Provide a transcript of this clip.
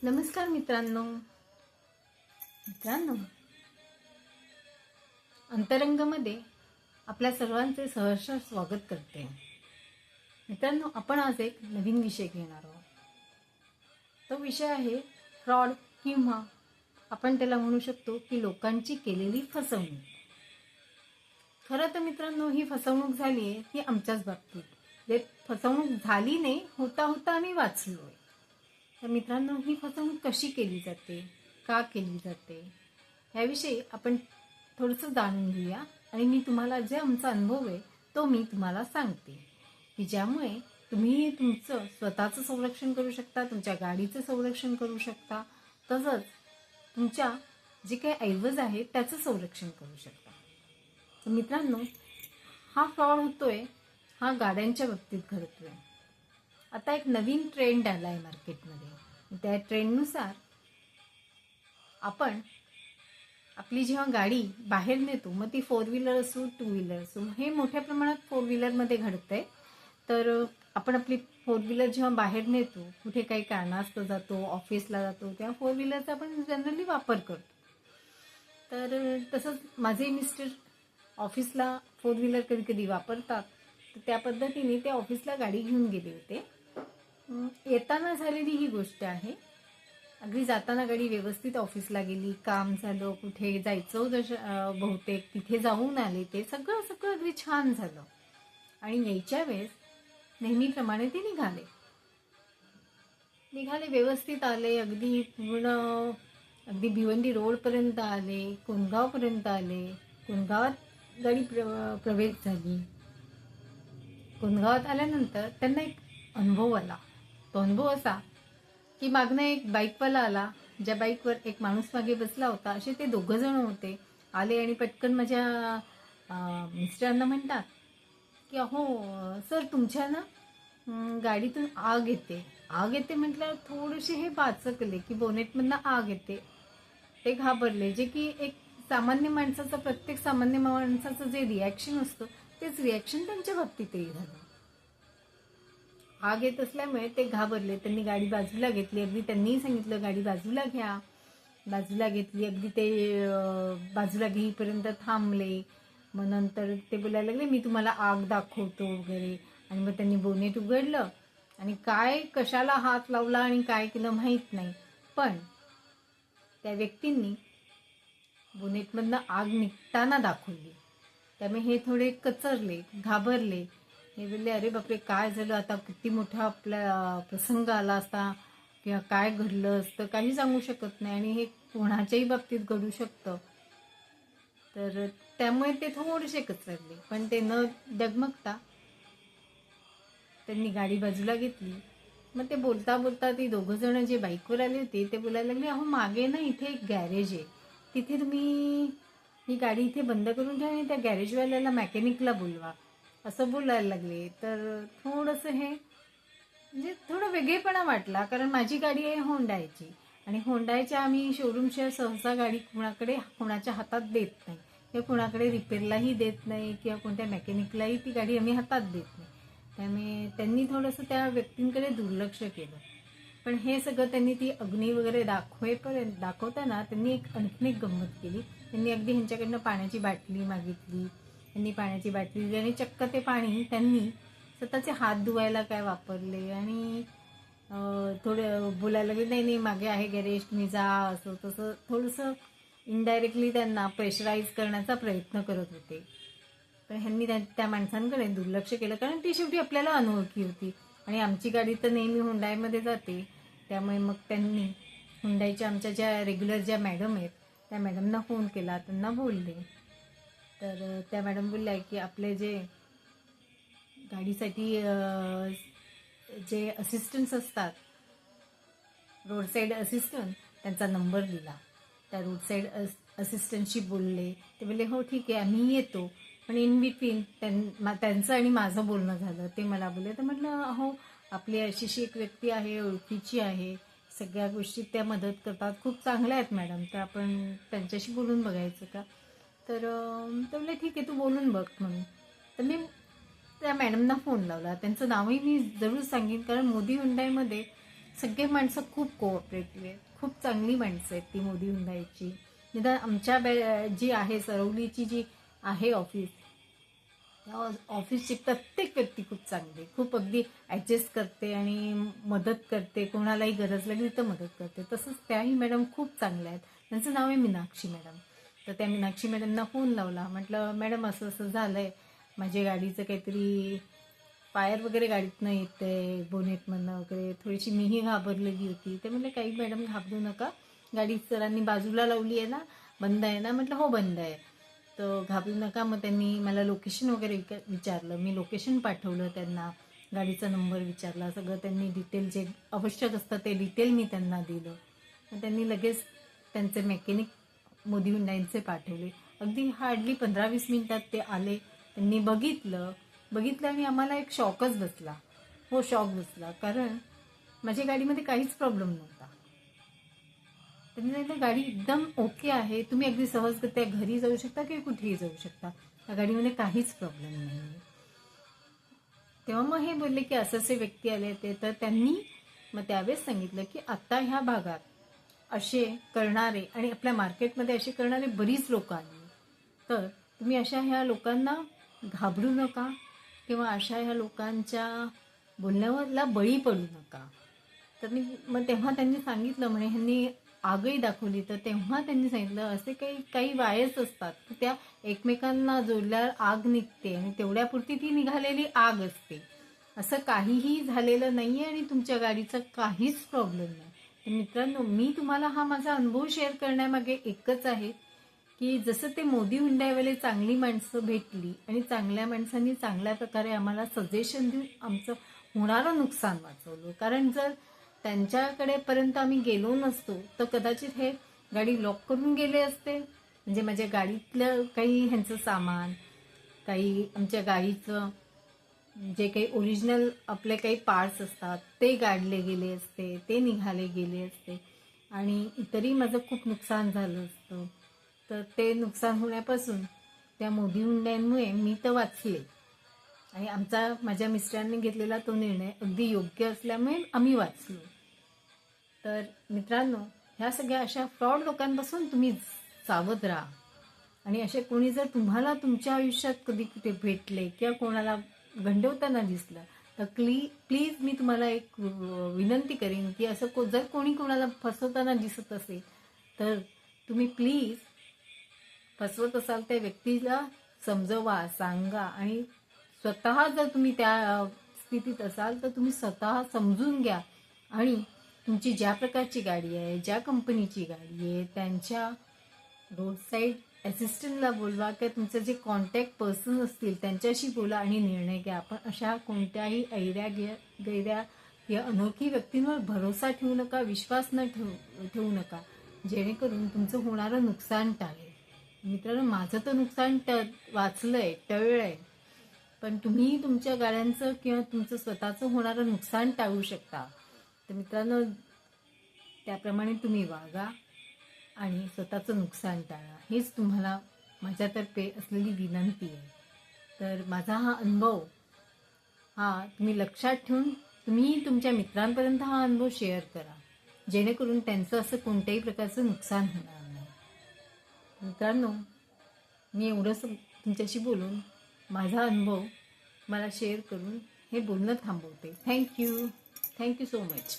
नमस्कार मित्रांनो, अंतरंगमध्ये आपल्या सर्वांचे सहर्ष स्वागत करते. मित्रांनो, आपण आज एक नवीन विषय घेणार आहोत. तो विषय आहे फ्रॉड, किंवा आपण त्याला म्हणू शकतो की लोकांची केलेली फसवणूक. खरं तर मित्रांनो, ही फसवणूक झाली आहे ती आमच्याच बाबतीत. जे फसवणूक झाली नाही, होता होता आम्ही वाचलोय. तर मित्रांनो, ही फसवणूक कशी केली जाते, का केली जाते, याविषयी आपण थोडंसं जाणून घेऊया. आणि मी तुम्हाला जे आमचा अनुभव आहे तो मी तुम्हाला सांगते, की ज्यामुळे तुम्ही तुमचं स्वतःचं संरक्षण करू शकता, तुमच्या गाडीचं संरक्षण करू शकता, तसंच तुमच्या जे काही ऐवज आहे त्याचं संरक्षण करू शकता. तर मित्रांनो, हा फ्रॉड होतोय, हा गाड्यांच्या बाबतीत घडतोय. आता एक नवीन ट्रेंड आला आहे मार्केटमध्ये. त्या ट्रेंडनुसार आपण आपली जेव्हा गाडी बाहेर नेतो, मग ती 4 व्हीलर असो 2 व्हीलर असो, हे मोठ्या प्रमाणात 4 व्हीलरमध्ये घडतंय. तर आपण आपली 4 व्हीलर जेव्हा बाहेर नेतो, कुठे काही कारणास्तव जातो, ऑफिसला जातो, तेव्हा 4 व्हीलरचा आपण जनरली वापर करतो. तर तसंच माझे मिस्टर ऑफिसला 4 व्हीलर कधी कधी वापरतात. तर त्या पद्धतीने ते ऑफिसला गाडी घेऊन गेले होते. येताना झालेली ही गोष्ट आहे. अगदी जाताना गाडी व्यवस्थित ऑफिसला गेली, काम झालं, कुठे जायचं बहुतेक तिथे जाऊन आले, ते सगळं अगदी छान झालं. आणि यायच्या वेळेस नेहमीप्रमाणे ते निघाले व्यवस्थित आले, अगदी पूर्ण अगदी भिवंडी रोडपर्यंत आले, कोणगावपर्यंत आले. कोणगावात गाडी प्रवेश झाली. कोणगावात आल्यानंतर त्यांना एक अनुभव आला. तो अनुभव असा की मागनं एक बाईकवाला आला, ज्या बाईकवर एक माणूस मागे बसला होता. असे ते 2 जण होते. आले आणि पटकन माझ्या मिस्टरांना म्हणतात की अहो सर, तुमच्या ना गाडीतून आग येते म्हटल्यावर थोडेसे हे बाचकले की बोनेटमधनं आग येते. ते घाबरले. जे की एक सामान्य माणसाचं, प्रत्येक सामान्य माणसाचं जे रिॲक्शन असतं तेच रिॲक्शन त्यांच्या बाबतीतही झालं. आग येत असल्यामुळे ते घाबरले. त्यांनी गाडी बाजूला घेतली. अगदी त्यांनीही सांगितलं गाडी बाजूला घ्या. बाजूला घेतली. अगदी ते बाजूला घेईपर्यंत थांबले. मग नंतर ते बोलायला लागले मी तुम्हाला आग दाखवतो वगैरे. आणि मग त्यांनी बोनेट उघडलं आणि काय कशाला हात लावला आणि काय केलं माहीत नाही, पण त्या व्यक्तींनी बोनेटमधनं आग निघताना दाखवली. त्यामुळे हे थोडे कचरले, घाबरले. हे बोलले अरे बापरे, काय झालं आता, किती मोठा आपला प्रसंग आला असता किंवा काय घडलं असतं काही सांगू शकत नाही, आणि हे कोणाच्याही बाबतीत घडू शकतं. तर त्यामुळे ते थोडेसे कचरले, पण ते न डगमगता त्यांनी गाडी बाजूला घेतली. मग ते बोलता बोलता ती 2 जण जे बाईकवर आले होते ते बोलायला लागले अहो मागे ना इथे एक गॅरेज आहे, तिथे तुम्ही ही गाडी इथे बंद करून ठेवा आणि त्या गॅरेजवाल्याला मेकॅनिकला बोलवा, असं बोलायला लागले. तर थोडंसं हे म्हणजे थोडं वेगळेपणा वाटला, कारण माझी गाडी आहे होंडाची, आणि होंडाच्या आम्ही शोरूमच्या सहसा गाडी कोणाच्या हातात देत नाही, किंवा कोणाकडे रिपेअरलाही देत नाही, किंवा कोणत्या मेकॅनिकलाही ती गाडी आम्ही हातात देत नाही. त्यामुळे त्यांनी थोडंसं त्या व्यक्तींकडे दुर्लक्ष केलं. पण हे सगळं त्यांनी ती अग्नी वगैरे दाखवताना त्यांनी आणखीन एक गंमत केली. त्यांनी अगदी ह्यांच्याकडनं पाण्याची बाटली मागितली. त्यांनी पाण्याची बाटली दिली आणि चक्क ते पाणी त्यांनी स्वतःचे हात धुवायला काय वापरले. आणि थोडं बोलायला लागले नाही मागे आहे गॅरेज, तुम्ही जा, असं तसं थोडंसं इनडायरेक्टली त्यांना प्रेशराईज करण्याचा प्रयत्न करत होते. पण ह्यांनी त्या माणसांकडे दुर्लक्ष केलं, कारण ती शेवटी आपल्याला अनोळखी होती आणि आमची गाडी तर नेहमी हुंडाईमध्ये जाते. त्यामुळे मग त्यांनी हुंडाईच्या आमच्या ज्या रेग्युलर ज्या मॅडम आहेत त्या मॅडमना फोन केला, त्यांना बोलले. तर त्या मॅडम बोलल्या की आपले जे गाडीसाठी जे असिस्टंट्स असतात, रोड साईड असिस्टंट, त्यांचा नंबर दिला. त्या रोड साईड असिस्टंटशी बोलले. ते बोलले हो ठीक आहे आम्ही येतो. पण इन बिटवीन त्यांचं आणि माझं बोलणं झालं. ते मला बोलले. तर म्हटलं अहो आपली अशीशी एक व्यक्ती आहे, ओळखीची आहे, सगळ्या गोष्टीत त्या मदत करतात, खूप चांगल्या आहेत मॅडम, तर आपण त्यांच्याशी बोलून बघायचं का. तर बोलले ठीक आहे तू बोलून बघ म्हणून. तर मी त्या मॅडमना फोन लावला. त्यांचं नावही मी जरूर सांगेन, कारण मोदी हुंडाईमध्ये सगळे माणसं खूप कोऑपरेटिव्ह आहेत, खूप चांगली माणसं आहेत ती मोदी हुंडाईची. निदान आमच्या जी आहे सरवलीची जी आहे ऑफिस, त्या ऑफिसची प्रत्येक व्यक्ती खूप चांगली आहे. खूप अगदी ॲडजस्ट करते आणि मदत करते, कोणालाही गरज लागली तर मदत करते. तसंच त्याही मॅडम खूप चांगल्या आहेत. त्यांचं नाव आहे मीनाक्षी मॅडम. तर त्या मीनाक्षी मॅडमना फोन लावला, म्हटलं मॅडम असं असं झालं आहे, माझ्या गाडीचं काहीतरी फायर वगैरे गाडीतनं येते, बोनेटमधनं वगैरे. थोडीशी मीही घाबरलेली होती. ते म्हटले काही मॅडम घाबरू नका, गाडी सरांनी बाजूला लावली आहे ना, बंद आहे ना. म्हटलं हो बंद आहे. तर घाबरू नका. मग त्यांनी मला लोकेशन वगैरे विचारलं, मी लोकेशन पाठवलं त्यांना, गाडीचा नंबर विचारला, सगळं त्यांनी डिटेल जे आवश्यक असतं ते डिटेल मी त्यांना दिलं. मग त्यांनी लगेच त्यांचे मेकॅनिक मोदी हुंडाईचे पाठवले. अगदी हार्डली 15-20 मिनिटात ते आले. त्यांनी बघितलं आणि आम्हाला एक शॉकच बसला. हो, शॉक बसला, कारण माझ्या गाडीमध्ये काहीच प्रॉब्लेम नव्हता. त्यांनी सांगितलं गाडी एकदम ओके आहे, तुम्ही अगदी सहजगत्या घरी जाऊ शकता किंवा कुठेही जाऊ शकता, त्या गाडीमध्ये काहीच प्रॉब्लेम नाही. तेव्हा मग हे बोलले की असं असे व्यक्ती आले ते, तर त्यांनी मग त्यावेळेस सांगितलं की आता ह्या भागात असे करणारे आणि आपल्या मार्केटमध्ये असे करणारे बरीच लोक आली, तर तुम्ही अशा ह्या लोकांना घाबरू नका किंवा अशा ह्या लोकांच्या बोलण्यावरला बळी पडू नका. तर मग तेव्हा त्यांनी सांगितलं, म्हणे ह्यांनी आगही दाखवली, तर तेव्हा त्यांनी सांगितलं असे काही काही वायर्स असतात की त्या एकमेकांना जोडल्यावर आग निघते आणि तेवढ्यापुरती ती निघालेली आग असते. असं काहीही झालेलं नाही आहे आणि तुमच्या गाडीचा काहीच प्रॉब्लेम नाही. तर मित्रांनो, मी तुम्हाला हा माझा अनुभव शेअर करण्यामागे एकच आहे की जसं ते मोदी हुंडाईवाले चांगली माणसं भेटली आणि चांगल्या माणसांनी चांगल्या प्रकारे आम्हाला सजेशन देऊन आमचं होणारं नुकसान वाचवलं. कारण जर त्यांच्याकडे पर्यंत आम्ही गेलो नसतो तर कदाचित हे गाडी लॉक करून गेले असते. म्हणजे माझ्या गाडीतलं काही ह्यांचं सामान, काही आमच्या गाडीचं जे काही ओरिजिनल आपले काही पार्ट्स असतात ते गाडले गेले असते, ते निघाले गेले असते आणि इतरही माझं खूप नुकसान झालं असतं. तर ते नुकसान होण्यापासून त्या मोदी हुंड्यांमुळे मी तर वाचले आणि माझ्या मिस्टरांनी घेतलेला तो निर्णय अगदी योग्य असल्यामुळे आम्ही वाचलो. तर मित्रांनो, ह्या सगळ्या अशा फ्रॉड लोकांपासून तुम्ही सावध राहा. आणि असे कोणी जर तुम्हाला तुमच्या आयुष्यात कधी कुठे भेटले किंवा कोणाला गंडवताना दिसलं तर प्लीज मी तुम्हाला एक विनंती करेन की असं जर कोणी कोणाला फसवताना दिसत असेल तर तुम्ही प्लीज फसवत असाल त्या व्यक्तीला समजवा, सांगा आणि स्वतः जर तुम्ही त्या स्थितीत असाल तर तुम्ही स्वतः समजून घ्या आणि तुमची ज्या प्रकारची गाडी आहे, ज्या कंपनीची गाडी आहे, त्यांच्या रोड साईड असिस्टंटला बोलवा किंवा तुमचे जे कॉन्टॅक्ट पर्सन असतील त्यांच्याशी बोला आणि निर्णय घ्या. पण अशा कोणत्याही गैऱ्या या अनोळखी व्यक्तींवर भरोसा ठेवू नका, विश्वास न ठेवू नका, जेणेकरून तुमचं होणारं नुकसान टाळेल. मित्रांनो, माझं तर नुकसान वाचलंय, टळलंय, पण तुम्ही तुमच्या गाड्यांचं किंवा तुमचं स्वतःचं होणारं नुकसान टाळू शकता. तर मित्रांनो, त्याप्रमाणे तुम्ही वागा आणि स्वतःचं नुकसान टाळा, हीच तुम्हाला माझ्यातर्फे असलेली विनंती आहे. तर माझा हा अनुभव तुम्ही लक्षात ठेवून तुम्ही तुमच्या मित्रांपर्यंत हा अनुभव शेअर करा, जेणेकरून त्यांचं असं कोणत्याही प्रकारचं नुकसान होणार नाही. मित्रांनो, मी एवढंच तुमच्याशी बोलून माझा अनुभव मला शेअर करून हे बोलणं थांबवते. Thank you so much.